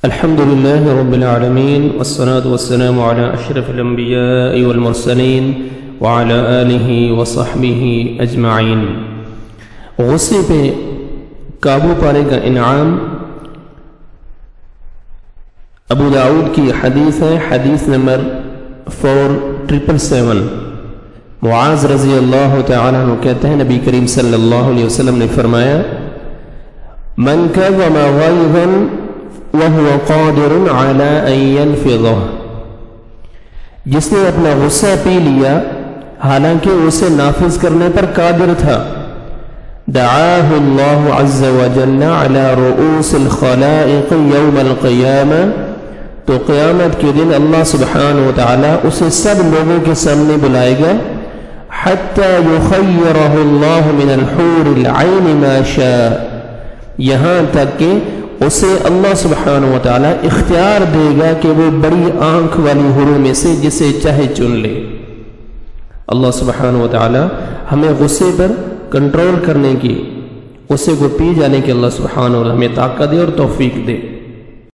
الحمد لله رب العالمين والصلاة والسلام على أشرف الأنبياء والمرسلين وعلى آله وصحبه أجمعين۔ غصے پہ قابو پانے کا انعام ابو داؤد کی حدیث ہے، حدیث نمبر 4777۔ معاذ رضی اللہ تعالیٰ عنہ کہتے ہیں نبی کریم صلی اللہ علیہ وسلم نے فرمایا، من كظم غيظا وهو قادر على ان ينفضه، جس نے اپنا غصہ پی لیا حالانکہ اسے نافذ کرنے پر قادر تھا، دعاه الله عز وجل على رؤوس الخلائق يوم القيامة، تو قیامت کے دن اللہ سبحانہ وتعالی اسے سب لوگوں کے سامنے بلائے گا، حتى يخيره الله من الحور العين ما شاء، یہاں تک کہ اسے اللہ سبحانہ وتعالی اختیار دے گا کہ وہ بڑی آنکھ والی حوروں میں سے جسے چاہے چن لے۔ اللہ سبحانہ وتعالی ہمیں غصے پر کنٹرول کرنے کی، غصے کو پی جانے کی اللہ سبحانہ وتعالی ہمیں طاقت دے اور توفیق دے۔